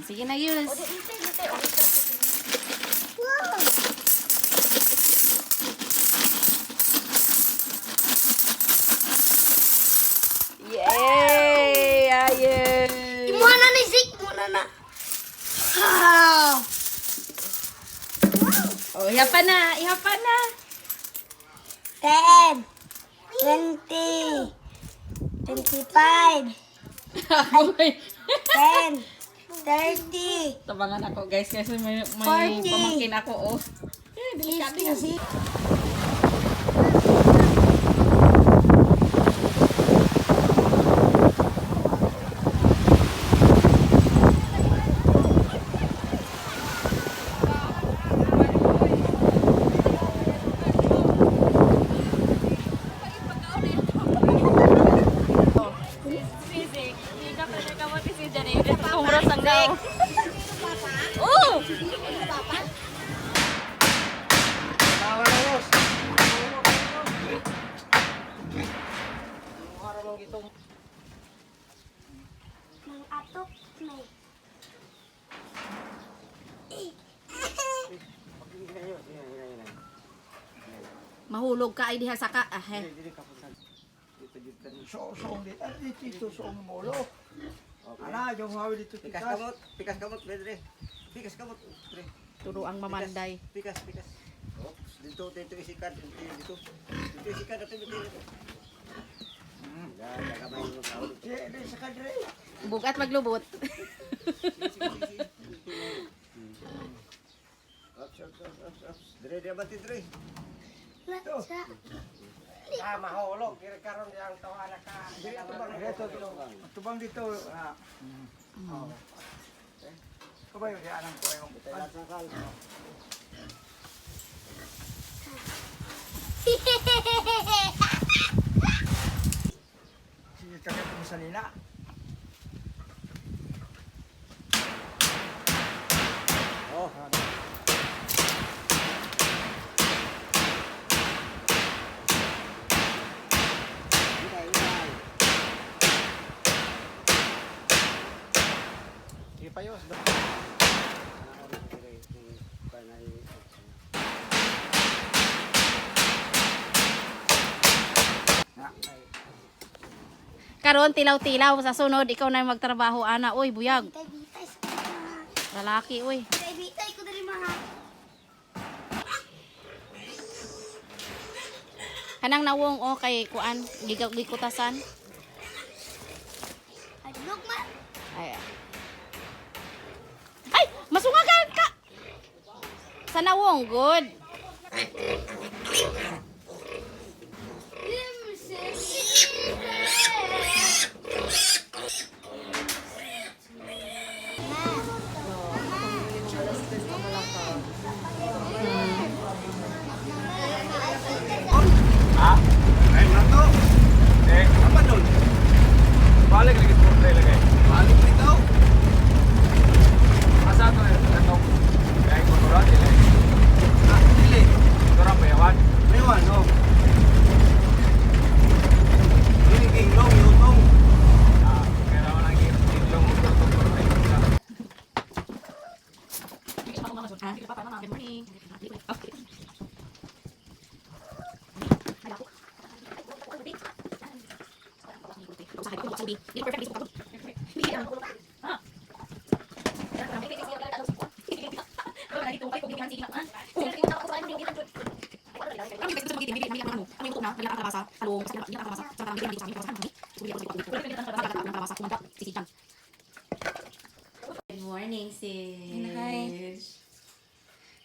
Sige na, Yus. Wow! Yay! Ayun! Imuha na ni Zik! Muna na! Wow! Oh, ihapa na! Ihapa na! 10, 20, 25, Amoy. 10, 30, Tabangan ako, guys. Kasi may 40. pamangkin ako, oh. Delikado yan. 50, Oh! Mang atok na. Mahulog ka ay diha sa ka. Ah, he. Soong dito. Ano dito soong molo? Ala, yung hawi dito Pikas tikas. kamot, pikas kamot, Pedre. Pikas kamot, Pedre. Turo ang mamanday. Pikas, pikas. Oh, dito isikan, dito. Dito isikan natin dito. Ya, kamay mo tao dito. Di sa kadre. Bugat maglubot. Ops, ops, ops, ops, ops. Dire, dire batin, dire. Latsa. Ah, mahulog. Kira karon yang tawa na ka. Dito, tubang dito. Oh. Kabay di anang ko yung Sakal. sige kaya pumisalina. Oh, Inay, inay. Sige pa yos. Karon tilaw-tilaw sa sunod ikaw na magtrabaho ana. Uy, buyag. Bitay-bitay sa kanya. Lalaki, uy. Bitay-bitay ko dali maha. Kanang nawong oh kay kuan gikutasan. Adlok man. Ay. Ay, masungagan ka. Sa nawong good. Ah, ay nato. Apa dun? Balik lagi portray lagi. Balik dito. Asa to ano? Kaya motoran dili. Ah, dili. Motoran bayawan. Bayawan, no. Dili king long yutong. Ah, kaya naman lagi king motor. Okay. Good morning, sis. Hi.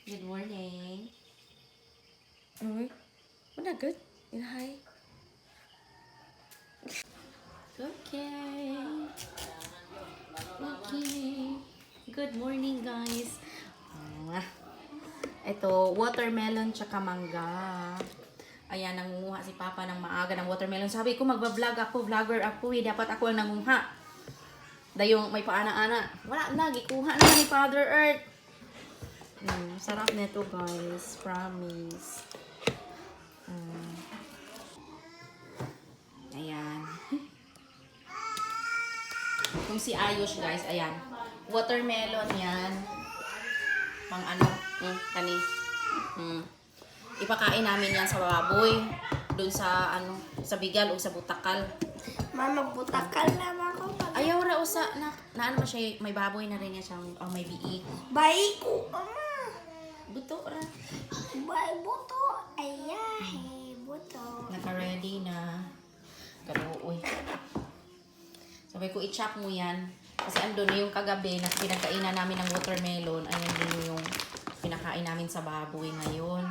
Good morning. Uy, wala good. Hi. Okay. Okay. Good morning, guys. Ito, watermelon tsaka mangga. Ayan, nangunguha si Papa ng maaga ng watermelon. Sabi ko, magbablog ako, vlogger ako eh. Dapat ako ang nangunguha. Dayong may paana-ana. Wala na, gikuha na ni Father Earth. Sarap nito, guys. Promise. Ayan. Kung si Ayush, guys, ayan. Watermelon yan. Pang ano, kani. Ipakain namin yan sa baboy. Doon sa ano, sa bigal o sa butakal. Mama, butakal naman ko. Ayaw ra usa na ano siya, may baboy na rin niya siyang may biik. Bayi ko, ama. Buto ra. Bayi, buto. Ayahe, buto. Naka-ready na. Kaluoy. Sabi ko, i-chop mo yan. Kasi andun na yung kagabi na pinagkainan namin ng watermelon. Ayan din yung pinakain namin sa baboy ngayon.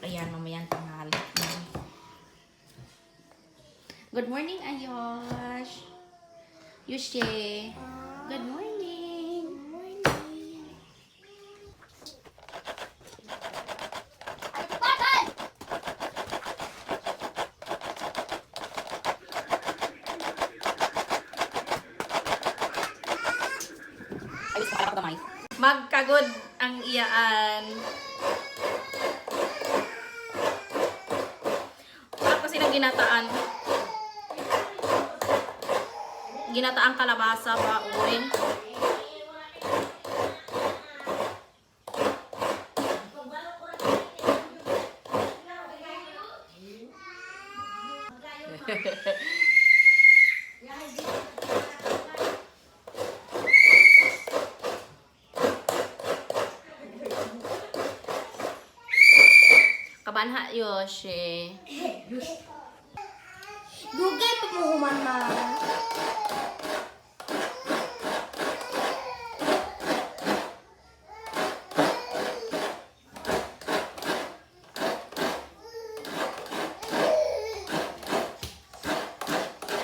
Ayan, mamayang tanghali. Good morning, Ayosh. Yushe. Good morning. Magkagod ang iyaan. Ako kasi ng ginataan. Ginataang kalabasa ba uwin. Kabanha Yoshi. Dugay pa mo humana.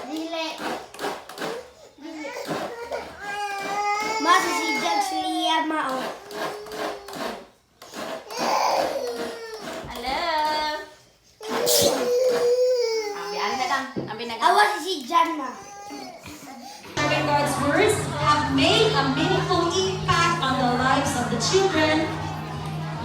Dili. Mas si Jax Lia mao. Hello. Abi na lang. Abi na lang. Awas si Janna. Serving God's words have made a meaningful impact on the lives of the children.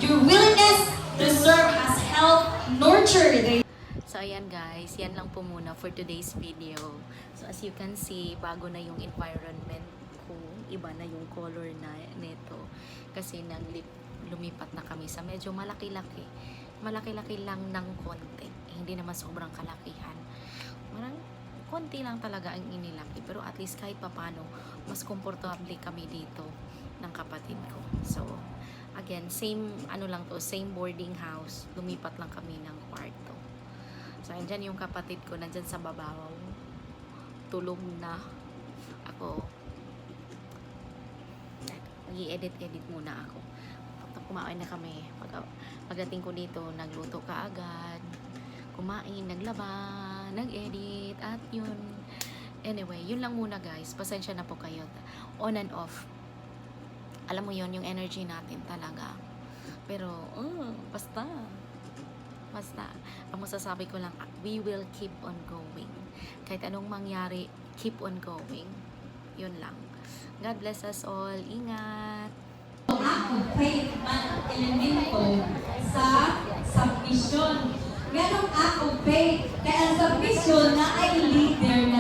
Your willingness to serve has helped nurture their So ayan guys, yan lang po muna for today's video. So as you can see, bago na yung environment ko, iba na yung color na nito. Kasi lumipat na kami sa medyo malaki-laki. Malaki-laki lang ng konti. Hindi naman sobrang kalakihan. Marang konti lang talaga ang inilaki. Pero at least kahit papano, mas komportable kami dito ng kapatid ko. So, again, same same boarding house. Lumipat lang kami ng kwarto. So, andyan yung kapatid ko, nandyan sa babaw. Tulog na. Ako, mag-i-edit muna ako. Kumain na kami. Pagdating ko dito, nagluto ka agad. Kumain, naglaba, nag-edit, at yun. Anyway, yun lang muna guys. Pasensya na po kayo. On and off. Alam mo yun, yung energy natin talaga. Pero, basta. Ang masasabi ko lang, we will keep on going. Kahit anong mangyari, keep on going. Yun lang. God bless us all. Ingat! act of faith man elemento sa submission. Merong act of faith kaya ang submission na ay leader na